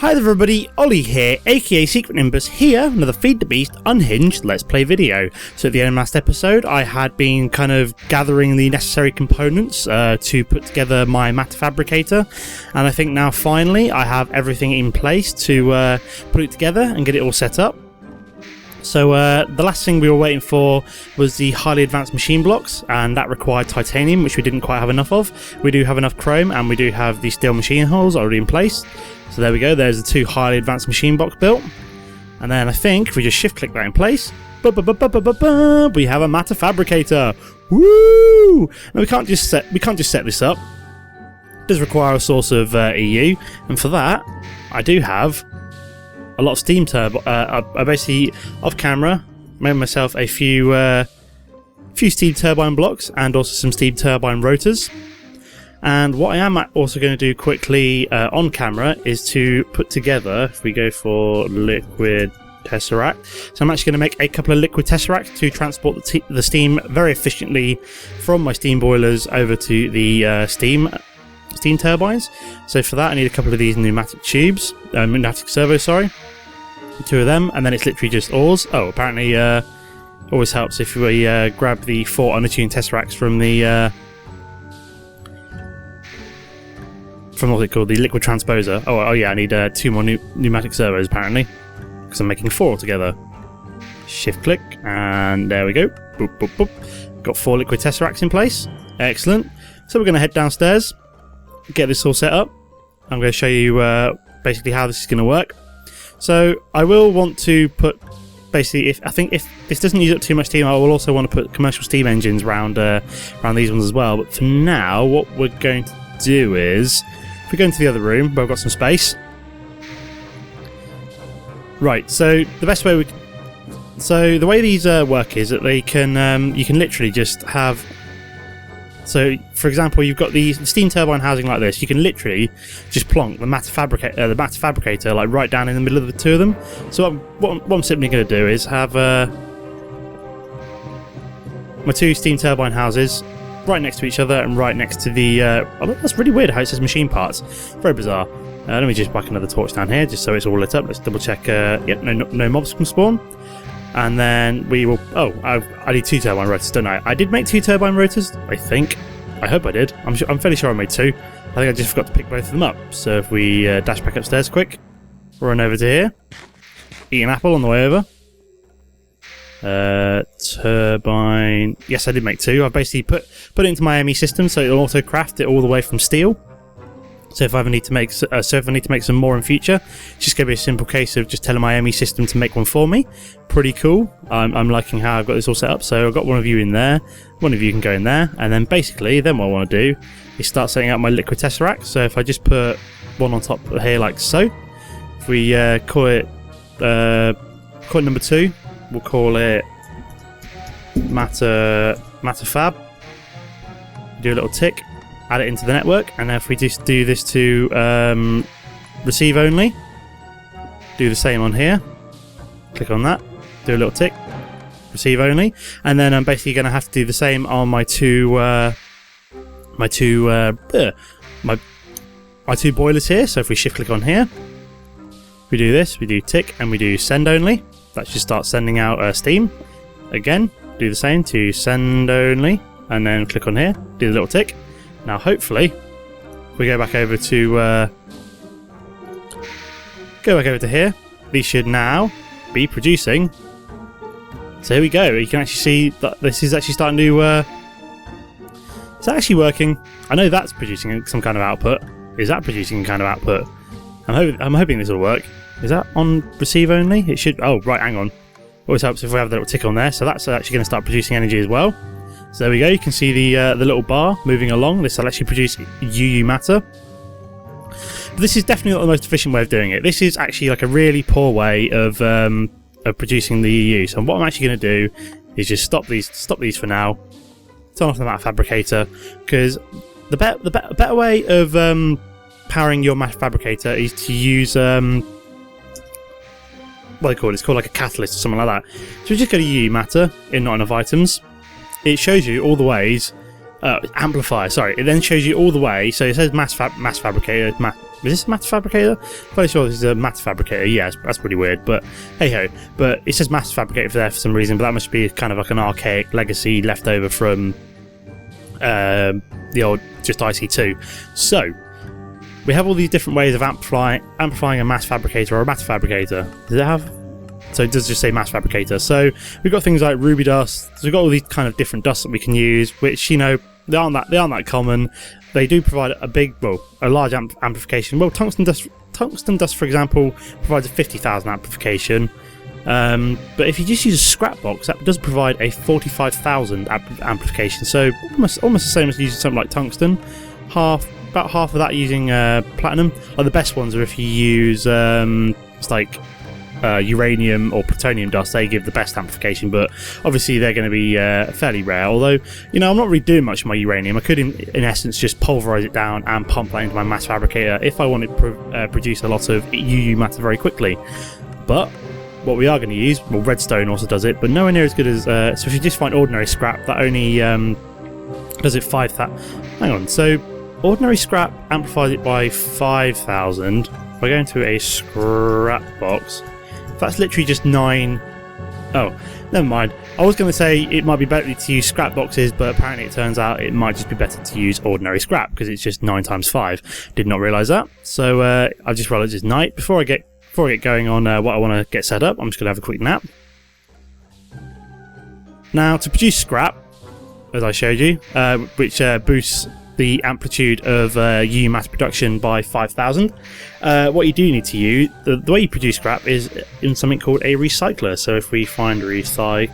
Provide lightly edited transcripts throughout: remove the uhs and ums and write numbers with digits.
Hi there everybody, Ollie here, aka Secret Nimbus here, another Feed the Beast Unhinged Let's Play video. So at the end of last episode, I had been kind of gathering the necessary components to put together my Matter Fabricator, and I think now finally I have everything in place to put it together and get it all set up. So the last thing we were waiting for was the highly advanced machine blocks, and that required titanium, which we didn't quite have enough of. We do have enough chrome, and we do have the steel machine hulls already in place. So there we go, there's the two highly advanced machine blocks built. And then I think if we just shift click that in place, we have a Matter Fabricator. Woo! Now we can't just set this up. It does require a source of EU, and for that I do have a lot of steam turbo. I basically, off camera, made myself a few steam turbine blocks and also some steam turbine rotors. And what I am also going to do quickly on camera is to put together, if we go for liquid tesseract, so I'm actually going to make a couple of liquid tesseracts to transport the steam very efficiently from my steam boilers over to the steam turbines. So for that I need a couple of these pneumatic servos, sorry. Two of them, and then it's literally just oars. Oh, apparently always helps if we grab the 4 unattuned tesseracts from the from what's it called, the liquid transposer. Oh yeah, I need 2 more pneumatic servos apparently, because I'm making 4 altogether. Shift click, and there we go. Boop, boop, boop. Got 4 liquid tesseracts in place. Excellent. So we're going to head downstairs, get this all set up. I'm going to show you basically how this is going to work. So I will want to put, basically, if this doesn't use up too much steam, I will also want to put commercial steam engines around these ones as well. But for now, what we're going to do is, if we go into the other room where I've got some space. Right, so the best way the way these work is that they can you can literally just have. So, for example, you've got the steam turbine housing like this. You can literally just plonk the Matter Fabricator like right down in the middle of the two of them. So what I'm simply going to do is have my 2 steam turbine houses right next to each other and right next to the... oh, that's really weird how it says machine parts. Very bizarre. Let me just whack another torch down here just so it's all lit up. Let's double check. Yep, no mobs can spawn. And then we will... Oh, I need 2 turbine rotors, don't I? I did make 2 turbine rotors, I think. I hope I did. I'm fairly sure I made 2. I think I just forgot to pick both of them up. So if we dash back upstairs quick, run over to here, eat an apple on the way over. Turbine... Yes, I did make 2. I've basically put it into my ME system, so it'll auto craft it all the way from steel. So if I ever need to make some more in future, it's just going to be a simple case of just telling my ME system to make one for me. Pretty cool. I'm liking how I've got this all set up. So I've got one of you in there, one of you can go in there, and then basically then what I want to do is start setting up my liquid tesseract. So if I just put one on top here like so, if we call it number 2, we'll call it Matter Fab. Do a little tick. Add it into the network, and if we just do this to receive only, do the same on here, click on that, do a little tick, receive only, and then I'm basically going to have to do the same on my two boilers here. So if we shift click on here, we do this, we do tick, and we do send only. That should start sending out steam. Again, do the same to send only, and then click on here, do the little tick. Now hopefully, if we go back over to here, these should now be producing. So here we go. You can actually see that this is actually starting to. It's actually working. I know that's producing some kind of output. Is that producing kind of output? I'm hoping this will work. Is that on receive only? It should. Oh right, hang on. Always helps if we have the little tick on there. So that's actually going to start producing energy as well. So there we go, you can see the little bar moving along. This will actually produce UU matter. But this is definitely not the most efficient way of doing it. This is actually like a really poor way of producing the UU. So what I'm actually going to do is just stop these for now. Turn off the Matter Fabricator, because the better way of powering your Matter Fabricator is to use what do they call it? It's called like a catalyst or something like that. So we just go to UU matter in not enough items. It shows you all the ways, amplifier, sorry, it then shows you all the way, so it says Matter Fabricator, Is this a Matter Fabricator? Fairly sure this is a Matter Fabricator. Yeah, that's pretty weird, but hey ho. But it says Matter Fabricator there for some reason, but that must be kind of like an archaic legacy left over from the old just IC2. So we have all these different ways of amplifying a Matter Fabricator or a Matter Fabricator. Does it have? So it does just say Matter Fabricator. So we've got things like ruby dust. So we've got all these kind of different dusts that we can use, which, you know, they aren't that common. They do provide a large amplification. Well, tungsten dust, for example, provides a 50,000 amplification. But if you just use a scrap box, that does provide a 45,000 amplification. So almost the same as using something like tungsten. About half of that using platinum. Or the best ones are if you use it's like uranium or plutonium dust. They give the best amplification, but obviously they're going to be fairly rare. Although, you know, I'm not really doing much with my uranium. I could in essence just pulverize it down and pump that into my Matter Fabricator if I wanted to produce a lot of UU matter very quickly. But what we are going to use, well, redstone also does it, but nowhere near as good as so if you just find ordinary scrap, that only does it 5,000. Hang on, so ordinary scrap amplifies it by 5,000. If I go into a scrap box, that's literally just 9. Oh, never mind. I was going to say it might be better to use scrap boxes, but apparently it turns out it might just be better to use ordinary scrap because it's just 9 times 5. Did not realise that. So I just realised it's night. Before I get going on what I want to get set up, I'm just going to have a quick nap. Now, to produce scrap, as I showed you, which boosts the amplitude of UU mass production by 5,000. What you do need to use, the way you produce scrap is in something called a recycler. So if we find recycler,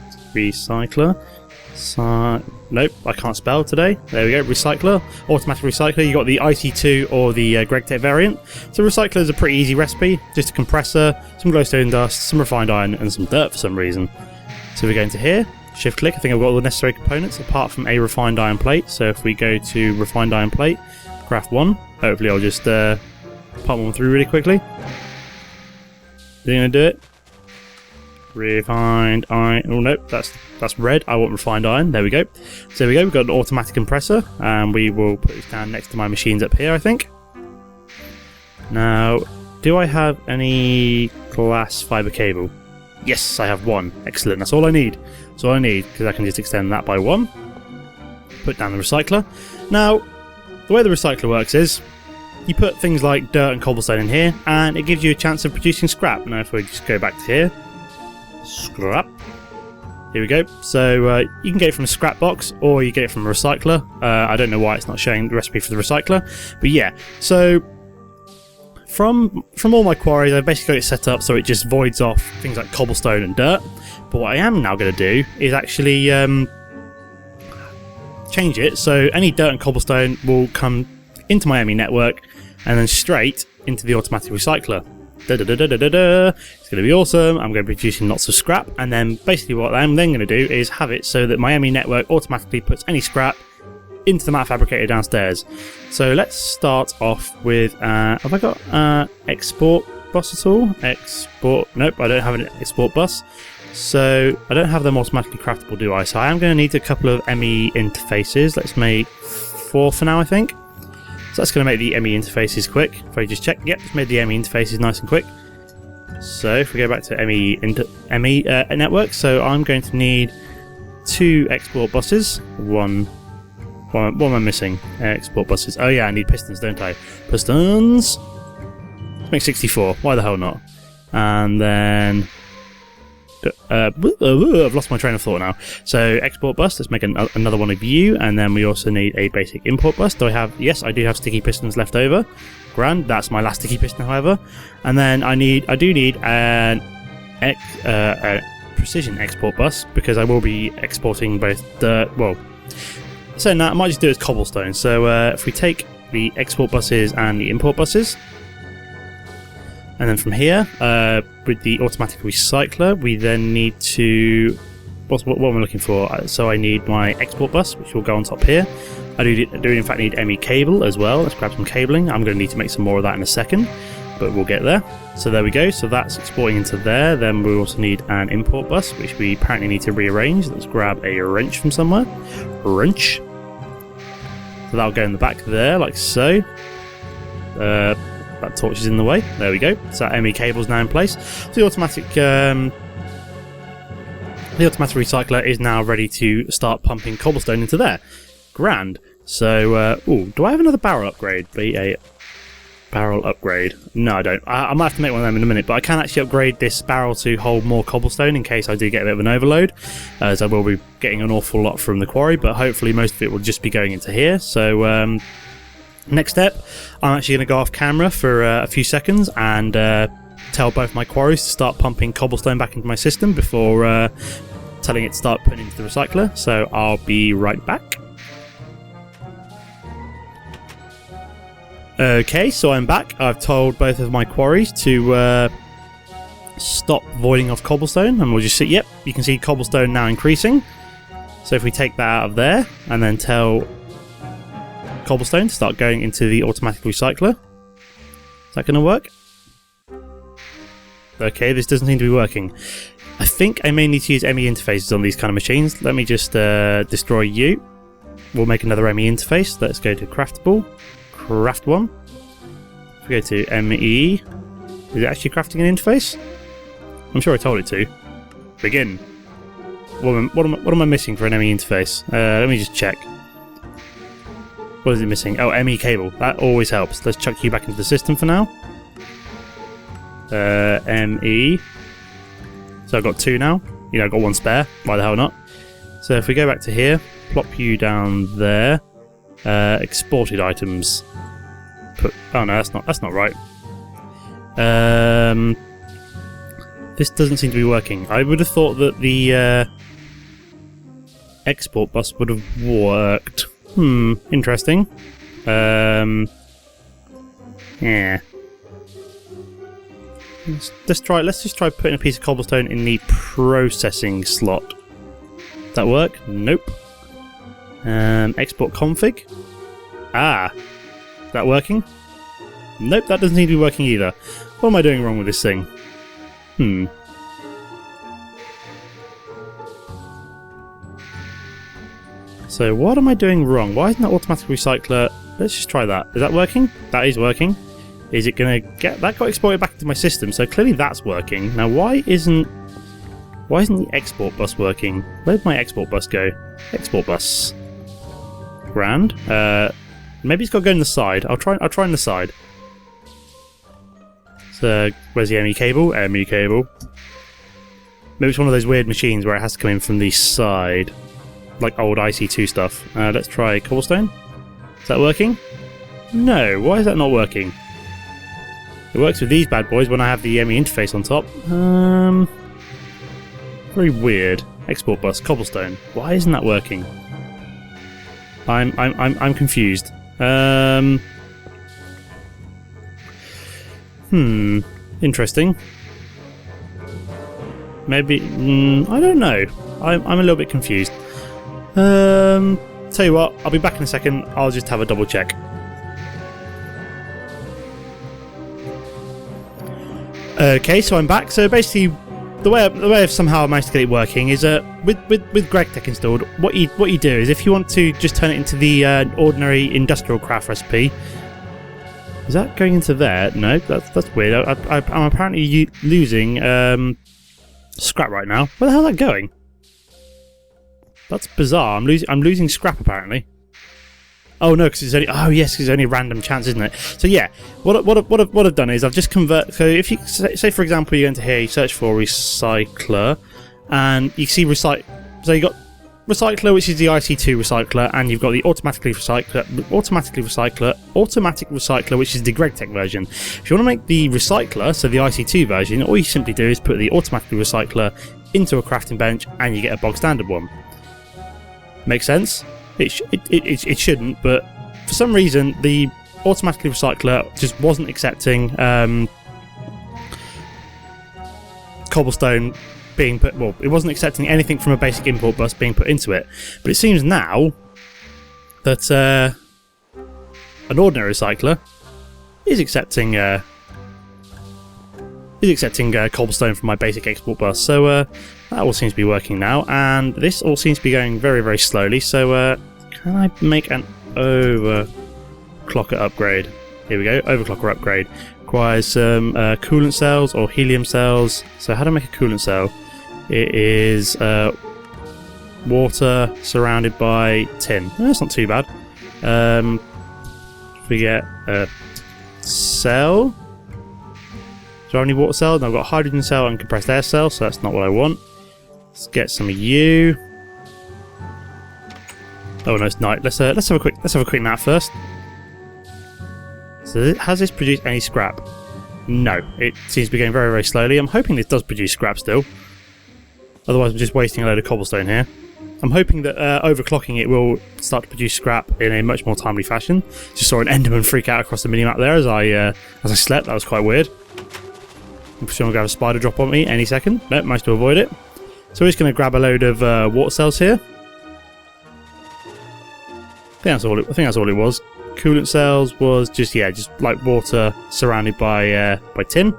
nope, I can't spell today. There we go, recycler, automatic recycler. You got the IC2 or the GregTech variant. So recycler is a pretty easy recipe, just a compressor, some glowstone dust, some refined iron, and some dirt for some reason. So we go into here. Shift click, I think I've got all the necessary components apart from a refined iron plate. So if we go to refined iron plate, craft one. Hopefully I'll just pump one through really quickly. Is it going to do it? Refined iron. Oh no, that's red. I want refined iron. There we go. So there we go, we've got an automatic compressor, and we will put this down next to my machines up here, I think. Now, do I have any glass fiber cable? Yes, I have one. Excellent. That's all I need. That's all I need, because I can just extend that by 1. Put down the recycler. Now, the way the recycler works is you put things like dirt and cobblestone in here, and it gives you a chance of producing scrap. Now, if we just go back to here, scrap. Here we go. So you can get it from a scrap box, or you get it from a recycler. I don't know why it's not showing the recipe for the recycler, but yeah. So from all my quarries, I've basically got it set up so it just voids off things like cobblestone and dirt. But what I am now going to do is actually change it so any dirt and cobblestone will come into my ME network and then straight into the automatic recycler. It's going to be awesome. I'm going to be producing lots of scrap, and then basically what I'm then going to do is have it so that my ME network automatically puts any scrap into the Matter Fabricator downstairs. So let's start off with, have I got export bus at all? Export, nope, I don't have an export bus. So I don't have them automatically craftable, do I? So I am going to need a couple of ME interfaces. Let's make 4 for now, I think. So that's going to make the ME interfaces quick. If I just check, yep, it's made the ME interfaces nice and quick. So if we go back to ME network, so I'm going to need 2 export buses. What am I missing? Export buses. Oh yeah, I need pistons, don't I? Pistons. Let's make 64. Why the hell not? And then I've lost my train of thought now. So export bus, let's make another one of you, and then we also need a basic import bus. Do I have? Yes, I do have sticky pistons left over. Grand, that's my last sticky piston, however. And then I do need a precision export bus, because I will be exporting both the, well, saying that, I might just do it as cobblestone. So if we take the export buses and the import buses, and then from here, with the automatic recycler, we then need to... What am I looking for? So I need my export bus, which will go on top here. I do in fact need ME cable as well. Let's grab some cabling. I'm going to need to make some more of that in a second, but we'll get there. So there we go. So that's exporting into there. Then we also need an import bus, which we apparently need to rearrange. Let's grab a wrench from somewhere. Wrench. So that'll go in the back there, like so. That That torch is in the way. There we go. So that ME cable's now in place. So the automatic recycler is now ready to start pumping cobblestone into there. Grand. So, ooh, do I have another barrel upgrade? B8 barrel upgrade. No, I don't. I might have to make one of them in a minute, but I can actually upgrade this barrel to hold more cobblestone in case I do get a bit of an overload, as I will be getting an awful lot from the quarry, but hopefully most of it will just be going into here. So, next step, I'm actually going to go off camera for a few seconds and tell both my quarries to start pumping cobblestone back into my system before telling it to start putting into the recycler. So I'll be right back. Okay, so I'm back. I've told both of my quarries to stop voiding off cobblestone, and we'll just see, yep, you can see cobblestone now increasing. So if we take that out of there and then tell cobblestone to start going into the automatic recycler, is that going to work? Okay, this doesn't seem to be working. I think I may need to use ME interfaces on these kind of machines. Let me just destroy you. We'll make another ME interface. Let's go to craftable. Craft one. If we go to ME, is it actually crafting an interface? I'm sure I told it to. Begin. What am I missing for an ME interface? Let me just check. What is it missing? Oh, ME cable. That always helps. Let's chuck you back into the system for now. ME. So I've got 2 now. You know, I've got 1 spare. Why the hell not? So if we go back to here, plop you down there. Exported items. Oh no, that's not right. This doesn't seem to be working. I would have thought that the export bus would have worked. Interesting. Yeah. Let's just try putting a piece of cobblestone in the processing slot. Does that work? Nope. Export config. Is that working? Nope, that doesn't seem to be working either. What am I doing wrong with this thing? So what am I doing wrong? Why isn't that automatic recycler? Let's just try that. Is that working? That is working. Is it gonna get that? Got exported back into my system, so clearly that's working. Now why isn't the export bus working? Where'd my export bus go? Export bus. Grand. Maybe it's got to go in the side. I'll try on the side. So where's the ME cable? ME cable. Maybe it's one of those weird machines where it has to come in from the side, like old IC2 stuff. Let's try cobblestone. Is that working? No. Why is that not working? It works with these bad boys when I have the ME interface on top. Very weird. Export bus, cobblestone. Why isn't that working? I'm confused. Interesting. Maybe I don't know. I'm a little bit confused. Tell you what, I'll be back in a second. I'll just have a double check. Okay, so I'm back. So basically, the way I've somehow managed to get it working is with GregTech installed. What you do is if you want to just turn it into the ordinary industrial craft recipe. Is that going into there? No, that's weird. I'm apparently losing scrap right now. Where the hell is that going? That's bizarre. I'm losing scrap apparently. Oh no, because it's only. Oh yes, because it's only a random chance, isn't it? So yeah, what I've done is I've just converted. So if you say for example you go into here, you search for recycler, and you see recycle. So you got recycler, which is the IC2 recycler, and you've got the automatic recycler, which is the GregTech version. If you want to make the recycler, so the IC2 version, all you simply do is put the automatic recycler into a crafting bench, and you get a bog standard one. Make sense? It shouldn't, but for some reason the automatic recycler just wasn't accepting cobblestone being put. Well, it wasn't accepting anything from a basic import bus being put into it. But it seems now that an ordinary recycler is accepting cobblestone from my basic export bus. So that all seems to be working now, and this all seems to be going very, very slowly. So can I make an overclocker upgrade? Here we go, overclocker upgrade. requires some coolant cells or helium cells. So how do I make a coolant cell? It is water surrounded by tin. No, that's not too bad. We get a cell. Do I have any water cells? No, I've got a hydrogen cell and compressed air cell, so that's not what I want. Let's get some of you. Oh no, it's night. Let's have a quick nap first. So has this produced any scrap? No, it seems to be going very, very slowly. I'm hoping this does produce scrap still. Otherwise I'm just wasting a load of cobblestone here. I'm hoping that overclocking it will start to produce scrap in a much more timely fashion. Just saw an Enderman freak out across the minimap there as I slept. That was quite weird. I'm sure I'm going to have a spider drop on me any second. Nope, managed to avoid it. So we're just going to grab a load of water cells here. I think that's all it was. Coolant cells was just like water surrounded by tin.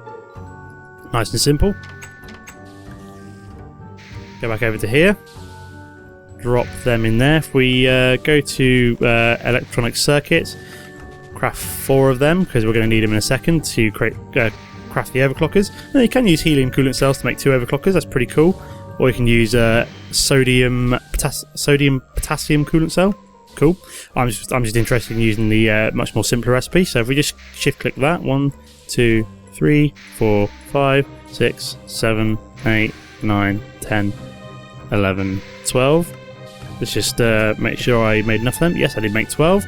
Nice and simple. Go back over to here. Drop them in there. If we go to electronic circuits, craft 4 of them because we're going to need them in a second to craft the overclockers. And you can use helium coolant cells to make 2 overclockers. That's pretty cool. Or you can use sodium potassium coolant cell. Cool. I'm just interested in using the much more simpler recipe. So if we just shift click that, 1, 2, 3, 4, 5, 6, 7, 8, 9, 10, 11, 12. Let's just make sure I made enough of them. Yes, I did make 12.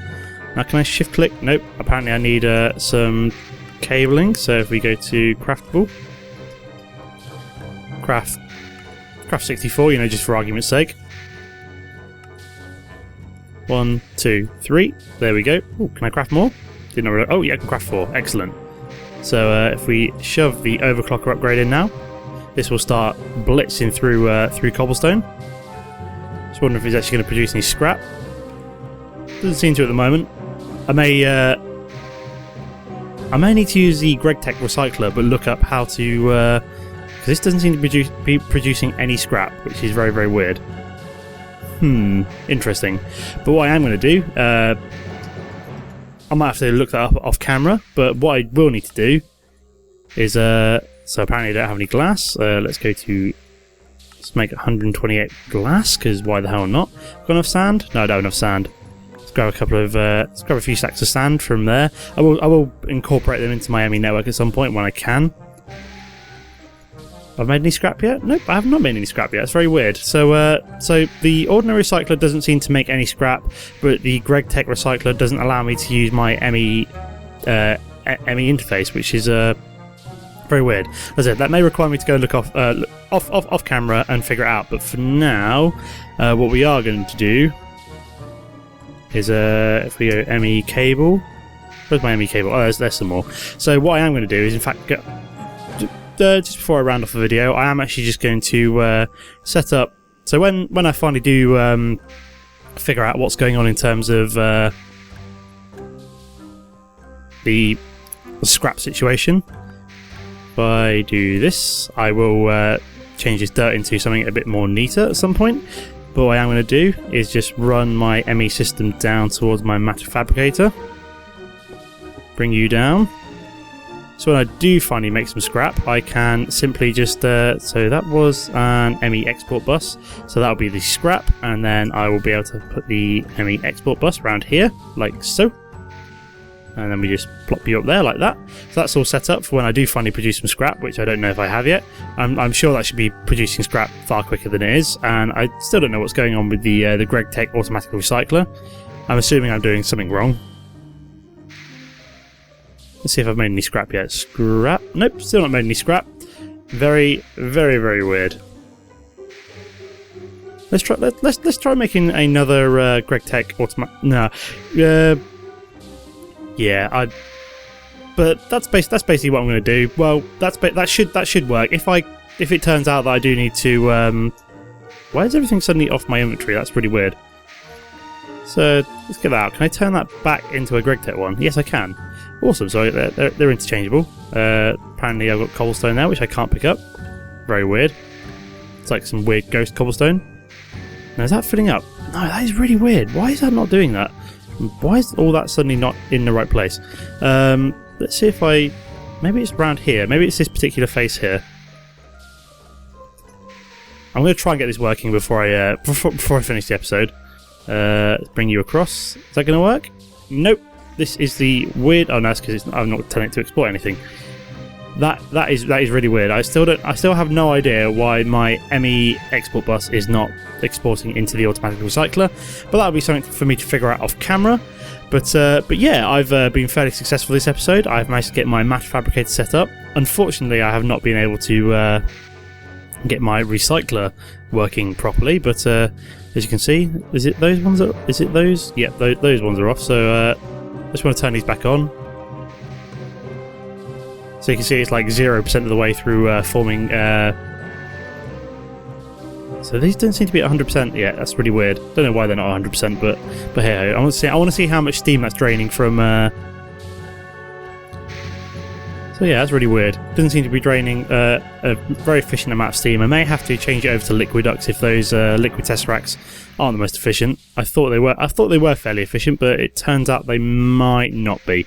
Now can I shift click? Nope. Apparently I need some cabling. So if we go to craftable, craft 64, just for argument's sake. 1, 2, 3. There we go. Ooh, can I craft more? Didn't know. Oh yeah, I can craft 4. Excellent. So if we shove the overclocker upgrade in now, this will start blitzing through cobblestone. Just wonder if it's actually going to produce any scrap. Doesn't seem to at the moment. I may need to use the GregTech recycler, but look up how to because this doesn't seem to be producing any scrap, which is very, very weird. Interesting. But what I am going to do, I might have to look that up off camera, but what I will need to do is, so apparently I don't have any glass. Let's make 128 glass, because why the hell not? Got enough sand? No, I don't have enough sand. Let's grab a few stacks of sand from there. I will incorporate them into my ME network at some point when I can. Have I made any scrap yet? Nope, I have not made any scrap yet. It's very weird. So the ordinary recycler doesn't seem to make any scrap, but the GregTech recycler doesn't allow me to use my ME interface, which is very weird. As I said, that may require me to go look off camera and figure it out. But for now, what we are going to do is if we go ME cable. Where's my ME cable? Oh, there's some more. So what I am going to do is, in fact, just before I round off the video, I am actually just going to set up. So when I finally do figure out what's going on in terms of the scrap situation, if I do this, I will change this dirt into something a bit more neater at some point. But what I am going to do is just run my ME system down towards my Matter Fabricator. Bring you down. So when I do finally make some scrap, I can simply just, so that was an ME export bus, so that'll be the scrap, and then I will be able to put the ME export bus around here, like so. And then we just plop you up there like that. So that's all set up for when I do finally produce some scrap, which I don't know if I have yet. I'm sure that should be producing scrap far quicker than it is, and I still don't know what's going on with the GregTech automatic recycler. I'm assuming I'm doing something wrong. Let's see if I've made any scrap yet. Scrap? Nope, still not made any scrap. Very, very, very weird. Let's try making another GregTech automatic. No, yeah, but that's basically what I'm going to do. Well, that should work. If it turns out that I do need to, why is everything suddenly off my inventory? That's pretty weird. So let's get that out. Can I turn that back into a GregTech one? Yes, I can. Awesome. So they're interchangeable. Apparently, I've got cobblestone now, which I can't pick up. Very weird. It's like some weird ghost cobblestone. Now, is that filling up? No, that is really weird. Why is that not doing that? Why is all that suddenly not in the right place? Let's see if I Maybe it's around here. Maybe it's this particular face here. I'm going to try and get this working before I finish the episode. Let's bring you across. Is that going to work? Nope. This is the weird. Oh no, that's because I'm not telling it to export anything. That is really weird. I still have no idea why my ME export bus is not exporting into the automatic recycler, but that'll be something for me to figure out off camera. But yeah, I've been fairly successful this episode. I've managed to get my Matter Fabricator set up. Unfortunately, I have not been able to get my recycler working properly, but as you can see, is it those ones? Is it those? Yeah, those ones are off. So I just want to turn these back on. So you can see it's like 0% of the way through forming. So these don't seem to be at 100% yet. That's really weird. Don't know why they're not 100%, but hey, I want to see how much steam that's draining from. So yeah, that's really weird. Doesn't seem to be draining a very efficient amount of steam. I may have to change it over to liquid ducts if those liquid tesseracts aren't the most efficient. I thought they were fairly efficient, but it turns out they might not be.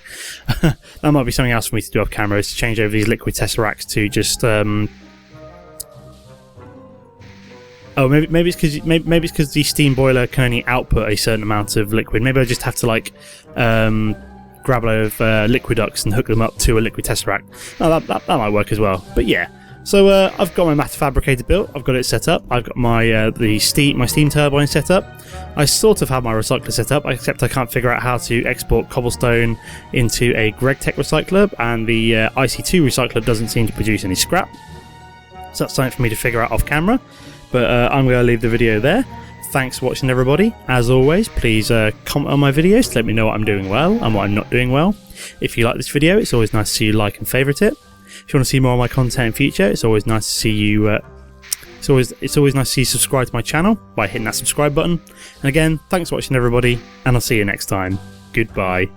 That might be something else for me to do off camera, is to change over these liquid tesseracts to just. Oh, maybe it's because the steam boiler can only output a certain amount of liquid. Maybe I just have to like. Grab a load of liquid ducts and hook them up to a liquid tesseract. Oh, that might work as well. But yeah, so I've got my Matter Fabricator built. I've got it set up. I've got my steam turbine set up. I sort of have my recycler set up, except I can't figure out how to export cobblestone into a GregTech recycler, and the IC2 recycler doesn't seem to produce any scrap. So that's something for me to figure out off camera. But I'm going to leave the video there. Thanks for watching, everybody. As always, please comment on my videos to let me know what I'm doing well and what I'm not doing well. If you like this video, it's always nice to see you like and favourite it. If you want to see more of my content in future, it's always nice to see you. It's always nice to see you subscribe to my channel by hitting that subscribe button. And again, thanks for watching, everybody, and I'll see you next time. Goodbye.